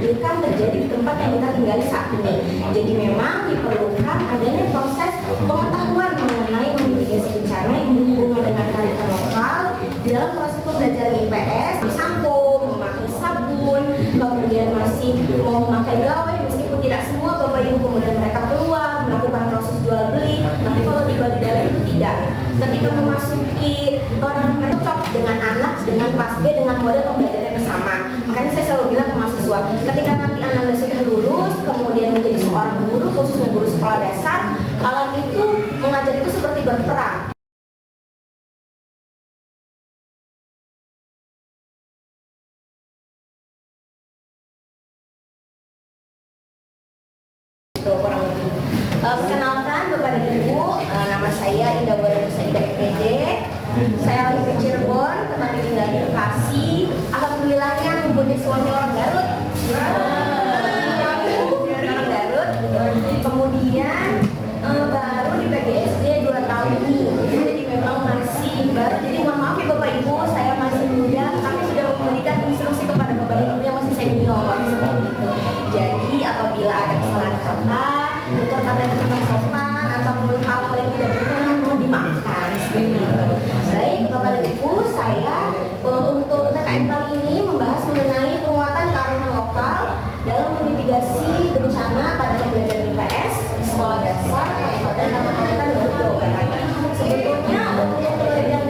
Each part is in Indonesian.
memungkinkan terjadi di tempat yang kita tinggali saat ini. Jadi memang diperlukan adanya proses pengetahuan mengenai mitigasi bencana yang berhubungan dengan kearifan lokal di dalam proses pembelajaran IPS, sampo, memakai sabun, kemudian masih mau memakai gawai meskipun tidak semua Bapak Ibu kemudian mereka keluar melakukan proses jual beli, tapi kalau di Bali daerah itu tidak. Ketika memasuki orang cocok dengan anak, dengan kelas B, dengan model pembelajaran yang sama. Makanya saya selalu bilang ke mahasiswa, ketika nanti Anda sudah lulus, kemudian menjadi seorang guru, khususnya guru sekolah dasar, kalian itu mengajar itu seperti berperang. Perkenalkan kepada Ibu, nama saya Indah Wardana PPD. Saya lahir di Cirebon, tempat tinggal di Bekasi. Alhamdulillahnya mempunyai suami orang Garut. Orang Garut. Kemudian baru di PGSD 2 tahun ini. Jadi memang masih baru. Jadi mohon maaf ya Bapak Ibu, saya masih muda, tapi sudah memberikan instruksi kepada Bapak Ibu yang masih senior seperti itu. Jadi apabila ada kesalahan kata, untuk kata yang kurang sopan ataupun hal-hal yang tidak berkenan mohon dimaafkan seperti itu. Baik, kepada Ibu, saya untuk TKM kali ini membahas mengenai penguatan kearifan lokal dalam memitigasi bencana pada pembelajaran IPS di sekolah dasar dan Kabupaten Garut, Jawa Barat. Sebetulnya untuk penelitian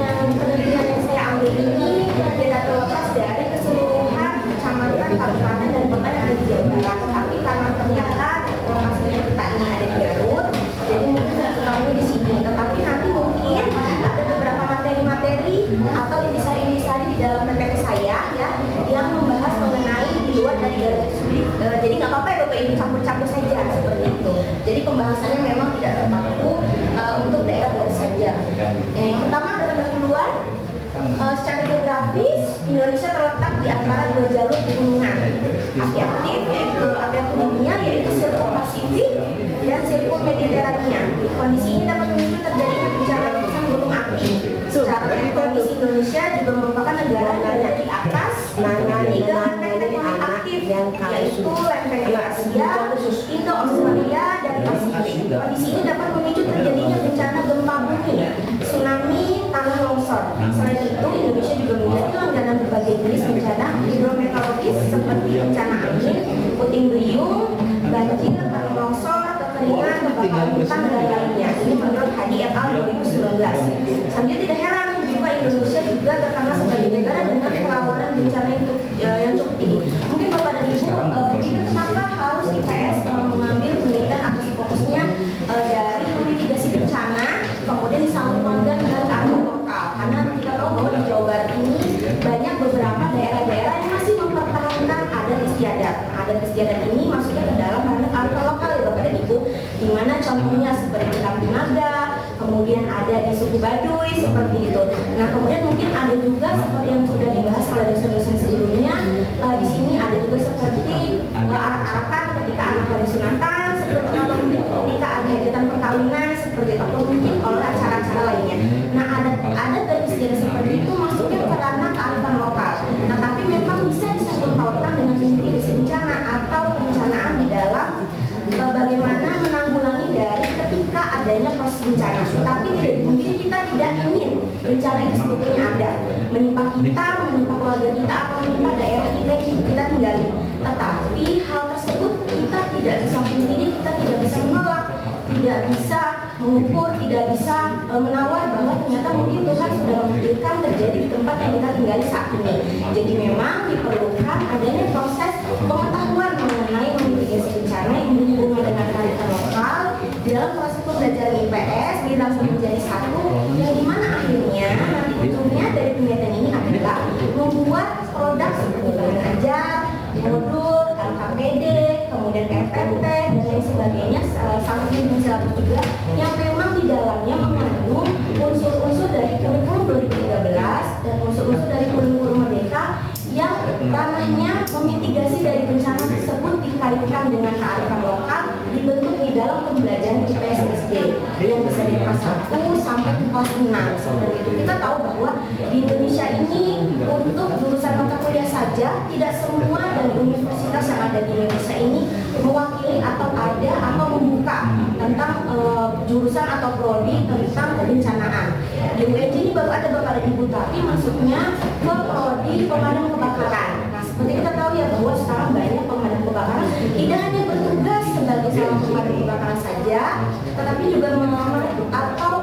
yang saya ambil ini tidak terlepas dari keseluruhan kecamatan, kabupaten dan kota yang ada di Jawa Barat. Tapi karena ternyata lokasinya kita ini ada di Garut, jadi mungkin saya ketahui di sini. Tetapi nanti mungkin ada beberapa materi-materi atau intisari-intisari di dalam PPT saya ya yang membahas mengenai di luar dari Garut. Jadi nggak apa-apa ya Bapak Ibu campur-campur saja seperti itu. Jadi pembahasannya memang tidak terpaku untuk daerah Garut saja. Yang pertama adalah pendahuluan. Secara geografis Indonesia terletak di antara dua jalur pegunungan api aktif, yaitu api aktif dunia, yaitu sirkuit Pasifik dan sirkuit Mediterania. Kondisi ini dapat memicu terjadinya bencana letusan gunung api. Secara kondisi Indonesia juga merupakan negara yang di atas tiga lempeng tektonik aktif, yaitu lempeng Asia, Indo-Australia, dan Pasifik. Kondisi ini dapat memicu terjadinya bencana gempa bumi, tsunami, tanah longsor. Selain itu, Indonesia juga menjadi langganan berbagai jenis bencana hidrometeorologis seperti bencana angin, puting beliung, banjir, tanah longsor, kekeringan, kebakaran hutan, dan lainnya. Ini menurut Hadi et al. 2019. Sambil tidak heran juga Indonesia juga terkenal sebagai negara dengan kerawanan bencana yang cukup tinggi. Mungkin Bapak dan Ibu, itu kenapa harus IPS mengambil penelitian atau fokusnya dari mitigasi bencana, kemudian disambungkan dengan kearifan lokal. Karena kita tahu bahwa di Jawa Barat ini banyak beberapa daerah-daerah yang masih mempertahankan adat istiadat. Adat istiadat ini masuknya ke dalam kearifan lokal ya Bapak dan Ibu, di mana contohnya seperti di Kampung Naga, kemudian ada di suku Baduy seperti itu. Nah kemudian mungkin ada juga seperti yang sudah dibahas oleh dosen-dosen sebelumnya. Di sini ada juga seperti arak-arakan ketika anak pada sunatan, seperti atau mungkin ketika ada hajatan perkawinan seperti itu, atau mungkin oleh acara-acara lainnya. Nah adat dan istiadat seperti itu masuknya ke ranah kearifan lokal. Nah tapi memang bisa disebut pautkan dengan mitigasi bencana atau perencanaan di dalam bagaimana menanggulangi dari ketika adanya proses bencana. Tapi mungkin kita tidak ingin bencana itu sebetulnya ada menimpa kita, menimpa keluarga kita, atau menimpa daerah kita yang kita tinggali. Tetapi hal tersebut kita tidak bisa memilih, kita tidak bisa menolak, tidak bisa mengukur, tidak bisa menawar bahwa ternyata mungkin Tuhan sudah memikirkan terjadi di tempat yang kita tinggali saat ini. Jadi memang diperlukan adanya proses pengetahuan mengenai mitigasi bencana yang berhubungan dengan kearifan lokal di dalam proses pembelajaran IPS dirangkum menjadi satu, yang dimana akhirnya nanti ujungnya dari penelitian ini adalah membuat produk seperti bahan ajar, modul, LKPD, kemudian FPT dan lain sebagainya, sampai menjelaskan juga yang memang di dalamnya mengandung unsur-unsur dari kurikulum 2013 dan unsur-unsur dari kurikulum Merdeka yang ranahnya memitigasi dari bencana tersebut dikaitkan dengan kearifan lokal, dibentuk di dalam pembelajaran IPS SD yang bisa dari kelas 1 sampai ke kelas 6 seperti itu. Kita tahu bahwa di Indonesia ini untuk jurusan mata kuliah saja tidak semua dari universitas yang ada di Indonesia ini mewakili atau ada atau membuka tentang jurusan atau prodi tentang kebencanaan. Di UNJ ini baru ada Bapak dan Ibu, tapi masuknya ke prodi pemadam kebakaran. Nah, seperti kita tahu ya bahwa sekarang banyak pemadam kebakaran tidak hanya bertugas sebagai seorang pemadam kebakaran saja, tetapi juga melamar atau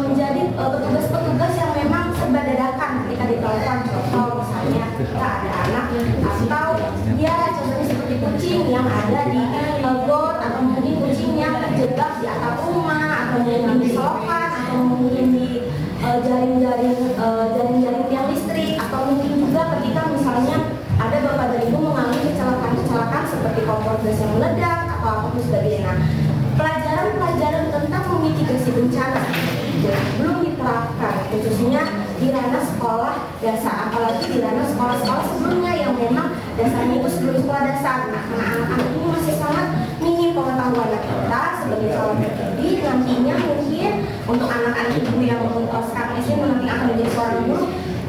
menjadi petugas-petugas yang memang serba dadakan ketika ditelepon. Contoh misalnya kita ada anak atau ya contohnya seperti kucing yang ada di got, atau mungkin kucing yang terjebak di atap rumah, atau mungkin di selokan, atau mungkin di jaring-jaring tiang listrik, atau mungkin juga ketika misalnya ada bapak dan ibu mengalami kecelakaan seperti kompor gas yang meledak atau apapun sebagainya. Nah, pelajaran tentang memitigasi bencana itu belum diterapkan, khususnya di ranah sekolah dasar, apalagi di ranah sekolah-sekolah sebelumnya yang memang dasarnya itu sebelum sekolah dasar. Nah, anak-anak ini masih sangat minim pengetahuan kita sebagai calon pendidik. Nantinya mungkin untuk anak-anak ibu yang sekarang SD nanti akan menjadi seorang guru,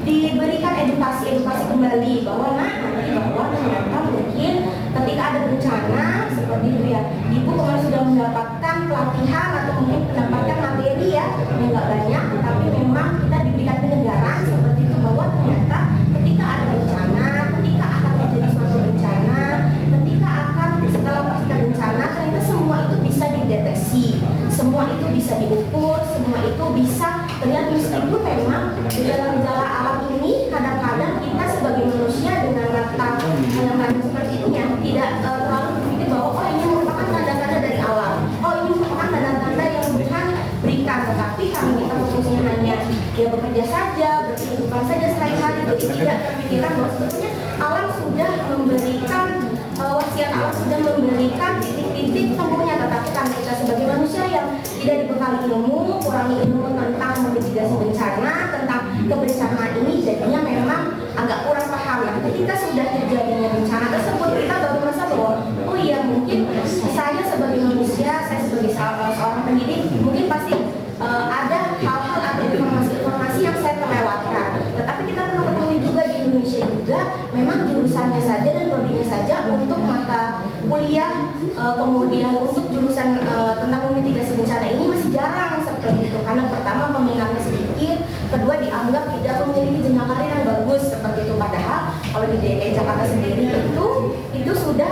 diberikan edukasi kembali bahwa ternyata mungkin ketika ada bencana seperti itu ya, ibu kemarin sudah mendapatkan pelatihan atau mungkin mendapatkan materi ya yang nggak banyak, tapi memang kita diberikan kenegaran seperti itu bahwa ternyata ketika ada bencana, ketika akan terjadi suatu bencana, ketika akan setelah pasca bencana, ternyata semua itu bisa dideteksi, semua itu bisa diukur, semua itu bisa terlihat. Meskipun memang gejala-gejala alam ini kadang-kadang kita sebagai manusia dengan mata yang seperti itu yang tidak terlalu berpikir bahwa oh ini merupakan tanda-tanda dari alam, oh ini merupakan tanda-tanda yang Tuhan berikan. Tetapi kalau kita fokusnya hanya ya bekerja saja, berkehidupan saja sehari-hari, jadi tidak terpikirkan bahwa sebetulnya alam sudah memberikan wasiat, alam sudah memberikan titik-titik temunya. Tetapi karena kita sebagai manusia yang tidak dibekali ilmu, kurangi ilmu tentang mitigasi bencana, tentang kebencanaan ini, jadinya memang agak kurang paham. Nah, ketika sudah terjadinya bencana tersebut, kita baru merasa bahwa oh iya mungkin saya sebagai manusia, saya sebagai seorang pendidik, mungkin pasti ada hal-hal atau informasi-informasi yang saya terlewatkan. Tetapi kita perlu ketahui juga di Indonesia juga memang jurusannya saja dan prodinya saja untuk mata kuliah kemudian untuk jurusan tentang mitigasi bencana ini masih jarang seperti itu, karena pertama peminatnya sedikit, kedua dianggap tidak memiliki jenjang karir yang bagus seperti itu. Padahal kalau di DKI Jakarta sendiri itu sudah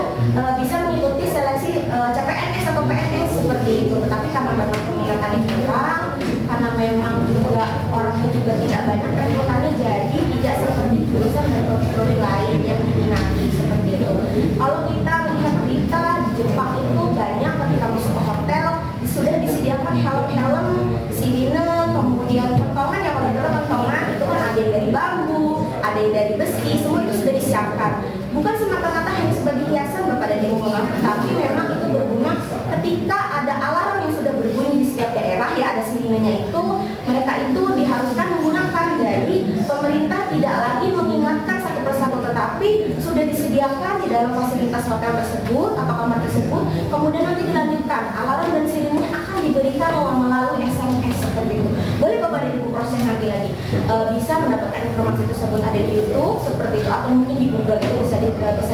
bisa mengikuti seleksi CPNS atau PNS seperti itu. Tetapi karena memang peminatannya kurang, karena memang juga orangnya juga tidak banyak rekrutmennya, jadi tidak seperti jurusan dan prodi lain yang diminati seperti itu. Kalau kita melihat berita di Jepang itu banyak ketika masuk ke hotel sudah disediakan helm, sirine, kemudian kentongan, yang kalau dulu kentongan itu kan ada yang dari bambu, ada yang dari besi, semua itu sudah disiapkan. Bukan semata-mata hanya sebagai hiasan Bapak dan Ibu, tapi memang itu berguna ketika ada alarm yang sudah berbunyi di setiap daerah ya, ada sirinenya itu, mereka itu diharuskan menggunakan. Jadi pemerintah tidak lagi mengingatkan satu persatu, tetapi sudah disediakan di dalam fasilitas hotel tersebut atau kamar tersebut. Kemudian nanti dilanjutkan, alarm dan sirinenya akan diberikan melalui SMS seperti itu. Boleh Bapak dan Ibu proses nanti lagi, bisa mendapatkan informasi tersebut ada di YouTube seperti itu, atau mungkin di Google itu bisa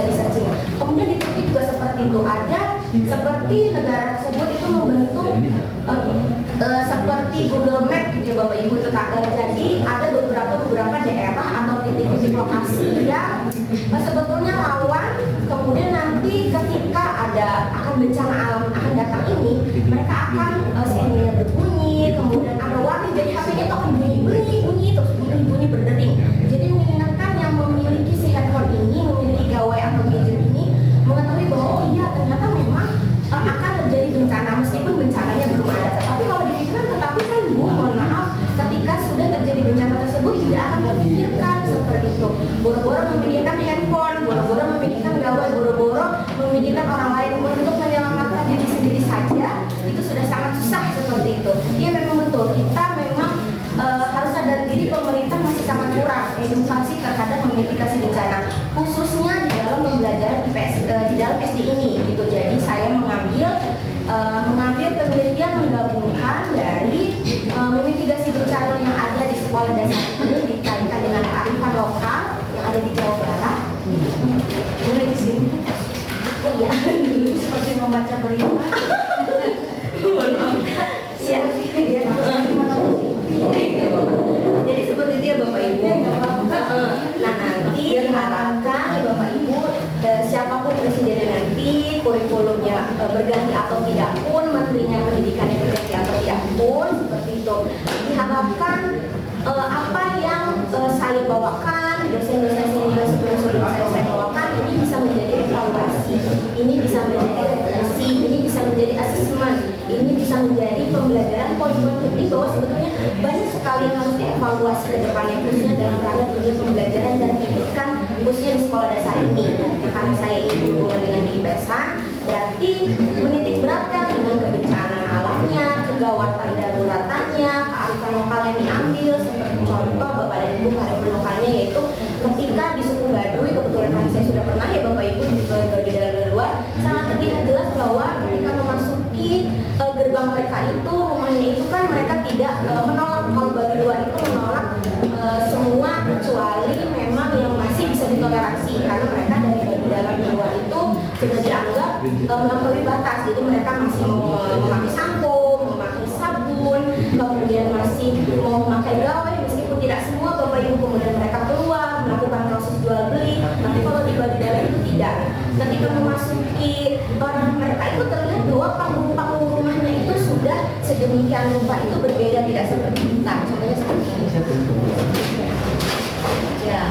di searching. Kemudian di Turki juga seperti itu, ada seperti negara tersebut itu membentuk seperti Google Map gitu ya Bapak Ibu. Jadi ada beberapa daerah atau titik-titik lokasi yang sebetulnya rawan. Kemudian nanti ketika akan bencana alam akan datang ini, mereka akan sinyalnya berbunyi, kemudian ada warna, jadi HP-nya itu akan bunyi terus bunyi berdering. Jadi mengingatkan yang memiliki si handphone ini, memiliki gawai atau gadget ini, mengetahui bahwa oh iya ternyata memang akan terjadi bencana, meskipun bencananya belum ada. Tapi kalau dipikirkan, tetapi kan Bu, mohon maaf, ketika sudah terjadi bencana tersebut tidak akan terpikirkan seperti itu. Boro-boro memikirkan handphone, boro-boro memikirkan gawai, boro-boro memikirkan orang lain untuk menyelamatkan diri sendiri saja, itu sudah sangat susah seperti itu. Iya memang betul, kita memang harus sadar diri, pemerintah masih sangat kurang edukasi terhadap mitigasi bencana, khususnya di dalam pembelajaran di dalam SD ini gitu. Jadi saya mengambil penelitian menggabungkan dari mitigasi bencana yang ada di sekolah dasar ini dikaitkan dengan kearifan lokal yang ada di Jawa Barat. menterinya pendidikan yang berganti atau tidak pun seperti itu, diharapkan apa yang saya bawakan, dosen-dosen senior sebelum saya bawakan ini bisa menjadi evaluasi, ini bisa menjadi refleksi, ini bisa menjadi asesmen, ini bisa menjadi pembelajaran poin-poin penting bahwa sebetulnya banyak sekali yang harus dievaluasi ke depannya, khususnya dalam rangka dunia pembelajaran dan pendidikan khususnya di sekolah dasar ini. Karena saya ini hubungan dengan IPSan, berarti menitik beratkan dengan kebencanaan alamnya, kegawatan daruratannya, kearifan lokal yang diambil, seperti contoh Bapak dan Ibu kearifan lokalnya yaitu ketika di suku Baduy, kebetulan kan saya sudah pernah ya Bapak Ibu di dalam luar, sangat terlihat jelas bahwa ketika memasuki gerbang mereka itu, rumahnya itu kan mereka tidak menolak, kalau bagi luar itu menolak semua kecuali memang yang masih bisa ditoleransi, karena mereka dari dalam di luar itu sudah dianggap melampaui batas, jadi mereka masih memakai sampo, memakai sabun, kemudian masih mau memakai gawai meskipun tidak semua Bapak Ibu, kemudian mereka keluar melakukan proses jual beli, tapi kalau di dalam itu tidak. Ketika memasuki orang mereka itu terlihat bahwa panggung-panggung rumahnya itu sudah sedemikian rupa itu berbeda, tidak seperti kita. Contohnya seperti ini. Ya,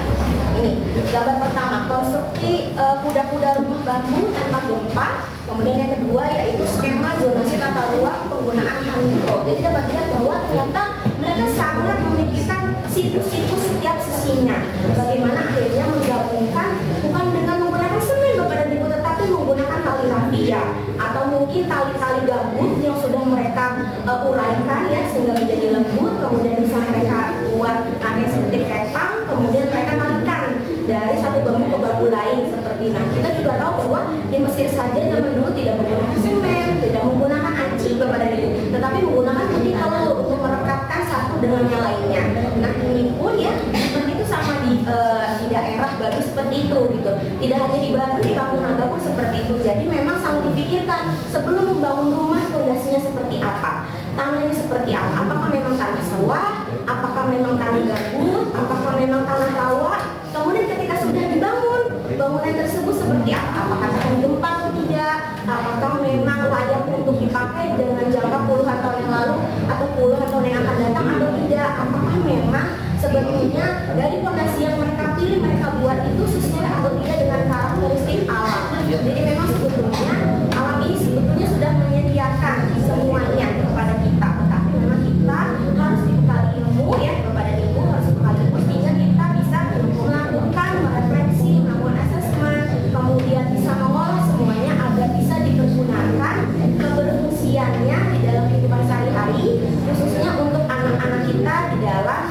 ini gambar pertama, konstruksi kuda-kuda rumah bambu tanpa gempa. Kemudian yang kedua yaitu skema zonasi tata ruang penggunaan mikro. Jadi dapat dilihat bahwa ternyata mereka sangat memikirkan situs-situs setiap sisinya. Bagaimana akhirnya menggabungkan bukan dengan menggunakan semen Bapak dan Ibu, tetapi menggunakan tali rafia atau mungkin tali-tali gabut yang sudah mereka uraikan ya sehingga menjadi lembut. Kemudian bisa mereka buat area seperti kepang, kemudian mereka talikan dari satu bambu ke bambu lain seperti. Nah, kita juga tahu bahwa di Mesir saja zaman dulu tidak menggunakan semen, tidak menggunakan aci Bapak dan Ibu, tetapi menggunakan putih telur untuk merekatkan satu dengan yang lainnya. Nah, ini pun ya seperti itu sama di daerah Baduy seperti itu gitu. Tidak hanya di Baduy, di Kampung Naga pun seperti itu. Jadi memang sangat dipikirkan sebelum membangun rumah fondasinya seperti apa, tanahnya seperti apa, apakah memang tanah sawah, apakah memang tanah gambut, apakah memang tanah rawa. Kemudian ketika sudah dibangun, bangunan tersebut seperti apa, apakah tahan gempa atau tidak, apakah memang layak untuk dipakai dengan jangka puluhan tahun yang lalu atau puluhan tahun yang akan datang atau tidak, apakah memang sebetulnya dari fondasi yang mereka pilih, mereka buat itu sesuai atau tidak dengan karakteristik alam. Jadi memang sebetulnya alam ini sebetulnya sudah menyediakan semuanya kepada kita, tetapi memang kita harus dibekali ilmu ya Bapak dan Ibu, harus dibekali ilmu sehingga kita bisa melakukan merefleksi, melakukan asesmen, kemudian bisa mengolah semuanya agar bisa dipergunakan keberfungsiannya di dalam kehidupan sehari-hari, khususnya untuk anak-anak kita di dalam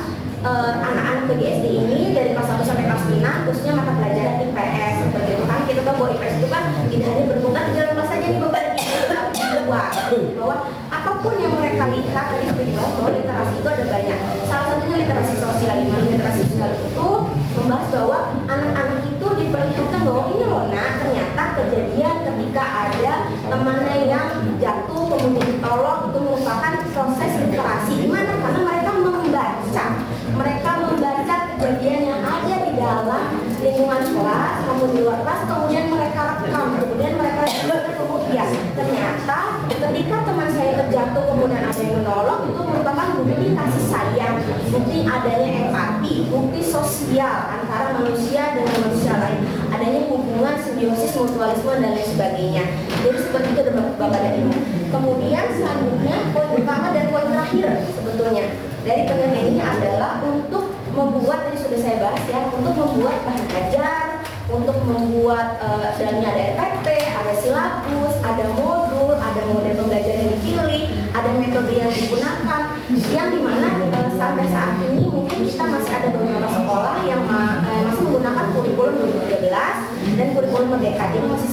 anak-anak PGSD ini dari kelas 1 sampai kelas 6, khususnya mata pelajaran IPS seperti itu kan. Kita tahu bahwa IPS itu kan tidak hanya berputar di dalam kelas saja nih Bapak dan Ibu, tapi luar bahwa apapun yang mereka lihat tadi seperti bahwa literasi itu ada banyak. Salah satunya literasi sosial. Literasi sosial itu membahas bahwa anak-anak itu diperhitungkan bahwa ini loh nak, ternyata kejadian ketika ada temannya yang jatuh kemudian ditolong itu merupakan proses literasi. Gimana? Karena mereka membaca kejadian yang ada di dalam lingkungan kelas maupun di luar kelas, kemudian mereka rekam, kemudian mereka kemudian ternyata ketika teman saya terjatuh kemudian ada yang menolong, itu merupakan bukti kasih sayang, bukti adanya empati, bukti sosial antara manusia dengan manusia lain, adanya hubungan simbiosis, mutualisme dan lain sebagainya. Jadi seperti itu Bapak dan Ibu. Kemudian selanjutnya poin utama dan poin terakhir sebetulnya dari penelitian ini adalah untuk membuat, tadi sudah saya bahas ya, untuk membuat bahan ajar, untuk membuat dalamnya ada RPP, ada silabus, ada modul pembelajaran yang dipilih, ada metode yang digunakan, yang dimana sampai saat ini mungkin kita masih ada beberapa sekolah yang masih menggunakan kurikulum 2013 dan kurikulum Merdeka, jadi masih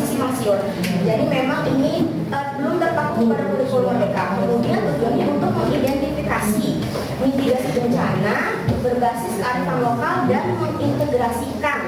simpang siur. Jadi memang ini belum terpaku pada kurikulum Merdeka. Kemudian tujuannya untuk mengidentifikasi mitigasi bencana berbasis kearifan lokal dan mengintegrasikan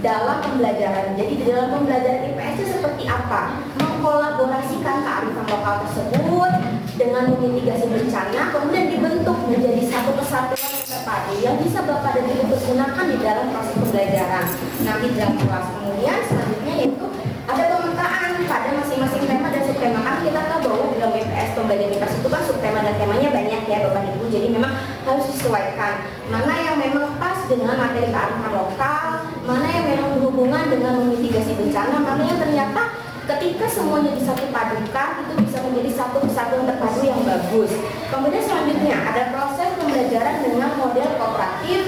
dalam pembelajaran. Jadi di dalam pembelajaran IPS seperti apa? Mengkolaborasikan kearifan lokal tersebut dengan memitigasi bencana, kemudian dibentuk menjadi satu kesatuan yang terpadu yang bisa Bapak dan Ibu pergunakan di dalam proses pembelajaran nanti dalam kelas. Kemudian selanjutnya yaitu ada pemetaan pada masing-masing tema dan subtema. Kan kita tahu bahwa program BPS pembelajaran lintas itu kan subtema dan temanya banyak ya Bapak Ibu, jadi memang harus disesuaikan mana yang memang pas dengan materi kearifan lokal, mana yang memang berhubungan dengan memitigasi bencana, mana yang ternyata ketika semuanya disatu padukan itu bisa menjadi satu kesatuan terpadu yang bagus. Kemudian selanjutnya ada proses pembelajaran dengan model kooperatif,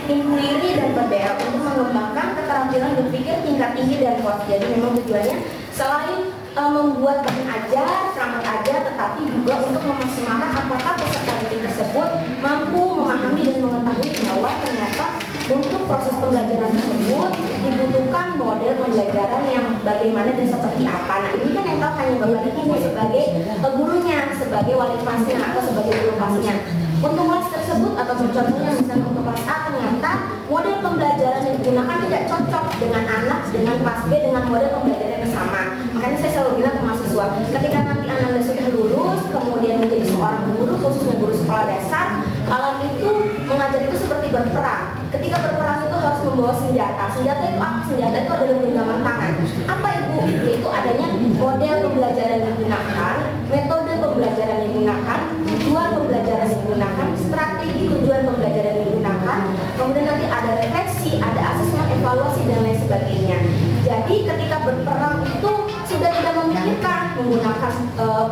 inklusi dan berbeda untuk mengembangkan keterampilan berpikir tingkat tinggi dan kuat. Jadi memang tujuannya selain membuat bahan ajar, perangkat ajar, tetapi juga untuk memaksimalkan apakah peserta didik tersebut mampu memahami dan mengetahui bahwa ternyata untuk proses pembelajaran tersebut dibutuhkan model pembelajaran yang bagaimana dan seperti apa. Nah ini kan yang tahu hanya Bapak Ibu sebagai gurunya, sebagai wali kelasnya atau sebagai guru kelasnya. Untuk kelas tersebut atau contohnya misalnya untuk kelas A ternyata model pembelajaran yang digunakan tidak cocok dengan anak dengan kelas B dengan model pembelajaran yang sama. Makanya saya selalu bilang ke mahasiswa, ketika nanti Anda sudah lulus kemudian menjadi seorang guru, khususnya guru sekolah dasar, kalian itu mengajar itu seperti berperang. Ketika berperang itu harus membawa senjata. Senjata itu apa? Senjata itu adalah genggaman tangan. Apa Ibu? Yaitu adanya model pembelajaran yang digunakan, metode pembelajaran yang digunakan, tujuan pembelajaran yang digunakan, strategi tujuan pembelajaran yang digunakan, kemudian nanti ada refleksi, ada asesmen, evaluasi dan lain sebagainya. Jadi ketika berperang itu sudah tidak memikirkan menggunakan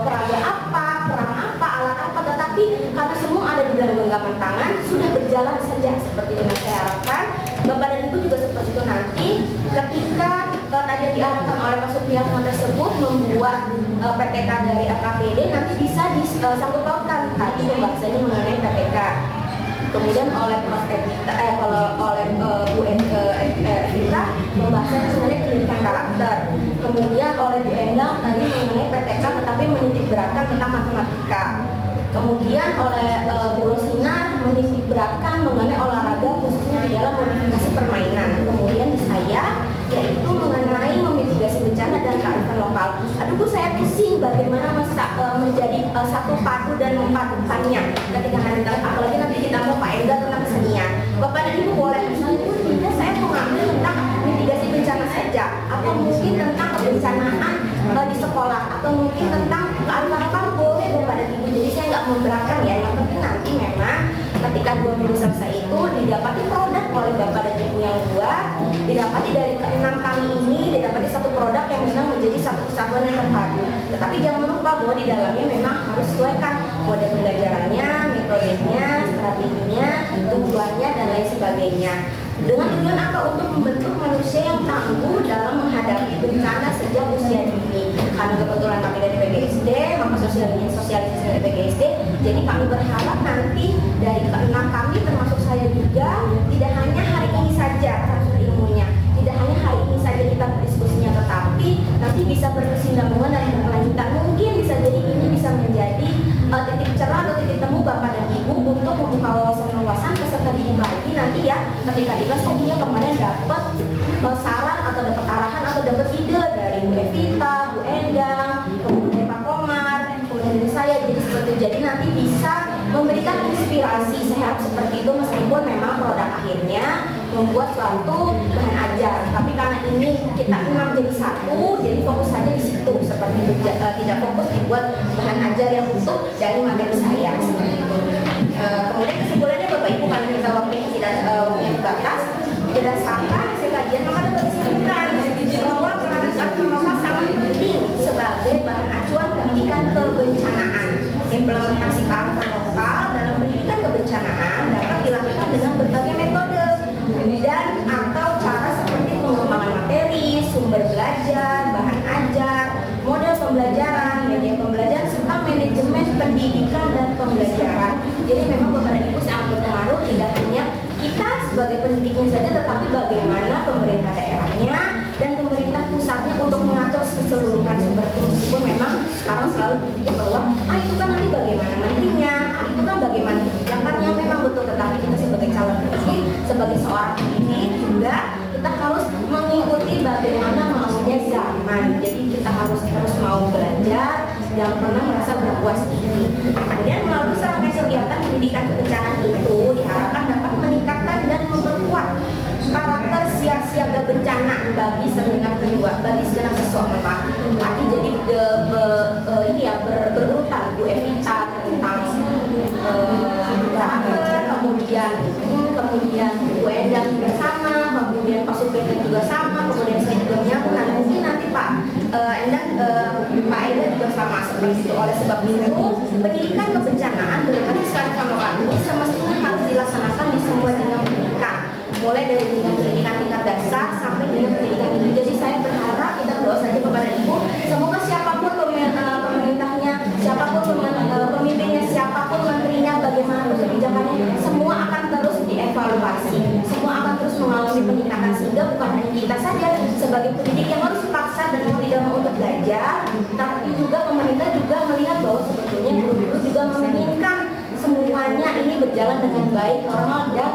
perangnya apa, perang apa, alat apa, tetapi karena semua ada di dalam genggaman tangan sudah berjalan saja seperti yang saya harapkan. Bapak dan Ibu juga seperti itu nanti ketika tadi diarahkan oleh Pak Supriyanto tersebut membuat PTK dari AKPD nanti bisa disangkut pautkan tadi pembahasannya mengenai PTK. Kemudian oleh Mas Evita, oleh Bu Evita pembahasannya sebenarnya pendidikan karakter. Kemudian oleh Bu Endang tadi mengenai PTK tetapi menitik beratkan tentang matematika. Kemudian oleh Bu Rosina menitik beratkan mengenai olahraga khususnya di dalam modifikasi permainan. Kemudian di saya yaitu mengenai memitigasi bencana dan kearifan lokal. Aduh Bu, saya pusing bagaimana menjadi satu padu dan memadukannya ketika nanti, apalagi nanti ditambah Pak Enda tentang kesenian. Bapak dan Ibu boleh misalnya Bu, tidak saya mau ngambil tentang mitigasi bencana saja, atau mungkin tentang kebencanaan di sekolah, atau mungkin tentang kearifan lokal boleh Bapak dan Ibu. Jadi saya nggak memberatkan ya, yang penting nanti memang ketika 2 minggu selesai itu didapati produk oleh Bapak dan Ibu yang buat, didapati dari ke-6 kami ini, didapati satu produk yang memang menjadi satu kesatuan yang terpadu. Tetapi jangan lupa bahwa di dalamnya memang harus sesuaikan model pembelajarannya, metodenya, strateginya, tujuannya dan lain sebagainya. Dengan tujuan apa? Untuk membentuk manusia yang tangguh dalam menghadapi bencana sejak usia dini. Karena kebetulan kami dari PGSD, maka sosialisasi dari PGSD, jadi kami berharap nanti dari ke-6 kami termasuk saya juga, tidak hanya hari ini saja transfer ilmunya, tidak hanya hari ini saja kita berdiskusinya, tetapi nanti bisa berkesinambungan dan berkelanjutan. Mungkin bisa jadi ini bisa menjadi titik cerah atau titik temu Bapak dan Ibu untuk membuka wawasan-wawasan peserta didik lagi nanti ya, ketika di kelas dia kemarin dapat saran atau dapat arahan atau dapat ide dari Bu Evita, Bu Endang, kemudian Pak Komar, kemudian dari saya, jadi seperti itu. Jadi nanti bisa memberikan inspirasi, saya harap seperti itu, meskipun memang produk akhirnya membuat suatu bahan ajar, tapi karena ini kita memang jadi satu, jadi fokus saja di situ seperti itu, tidak fokus dibuat bahan ajar yang utuh dari materi saya seperti itu. Kemudian kesimpulannya Bapak Ibu, karena kita waktu ini tidak terbatas, berdasarkan hasil kajian maka dapat disebutkan bahwa peranan kearifan lokal sangat penting sebagai bahan acuan pendidikan kebencanaan. Implementasi kearifan lokal dalam pendidikan kebencanaan dapat dilakukan dengan berbagai metode dan atau cara seperti pengembangan materi, sumber belajar, bahan ajar, model pembelajaran, media pembelajaran, serta manajemen pendidikan dan pembelajaran. Jadi memang Bapak dan Ibu sangat berpengaruh, tidak hanya kita sebagai pendidiknya saja, tetapi bagaimana pemerintah daerahnya dan pemerintah pusatnya untuk mengatur keseluruhan seperti itu. Meskipun memang sekarang selalu berpikir bahwa itu kan nanti bagaimana nantinya, itu kan bagaimana yang memang betul, tetapi kita sebagai calon pendidik, sebagai seorang pendidik juga kita harus mengikuti bagaimana maunya zaman. Jadi kita harus terus mau belajar, jangan pernah merasa berpuas diri. Kemudian melalui serangkaian kegiatan pendidikan kebencanaan itu diharapkan dapat meningkatkan dan memperkuat karakter siaga bencana bagi segenap siswa, bagi segenap siswa. Arti jadi berurut Bu Evita tentang karakter, kemudian Bu Endang juga sama, kemudian Pak Supirman juga sama, kemudian saya juga menyambung. Nah mungkin nanti Pak Endang juga sama seperti itu. Oleh sebab itu pendidikan kebencanaan berarti sekarang kalau kami semestinya harus dilaksanakan di semua jenjang pendidikan, mulai dari jenjang pendidikan tingkat dasar sampai jenjang pendidikan tinggi. Jadi saya berharap kita berdoa saja kepada Ibu, semoga siapapun pemerintahnya, siapapun pemimpinnya, siapapun menterinya, bagaimana kebijakannya, semua akan terus dievaluasi, semua akan terus mengalami peningkatan, sehingga bukan hanya kita saja sebagai pendidik yang harus paksa dan mau tidak mau untuk belajar, tapi juga pemerintah juga melihat bahwa sebetulnya guru-guru juga menginginkan semuanya ini berjalan dengan baik, normal, dan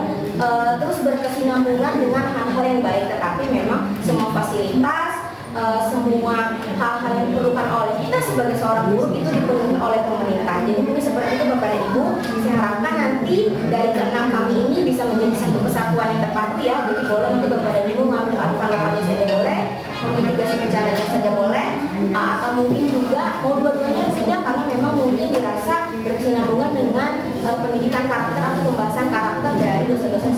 terus berkesinambungan dengan hal-hal yang baik. Tetapi memang semua fasilitas, semua hal-hal yang diperlukan oleh kita sebagai seorang guru itu dipenuhi oleh pemerintah. Jadi mungkin seperti itu Bapak dan Ibu. Saya harapkan nanti dari keenam kami ini bisa menjadi satu kesatuan yang terpadu ya. Jadi boleh nanti Bapak dan Ibu mengambil alih-alihnya saja boleh, mitigasi bencananya saja boleh, atau mungkin juga mau dua-duanya saja karena memang mungkin dirasa berkesinambungan dengan pendidikan karakter atau pembahasan karakter dari dosen-dosen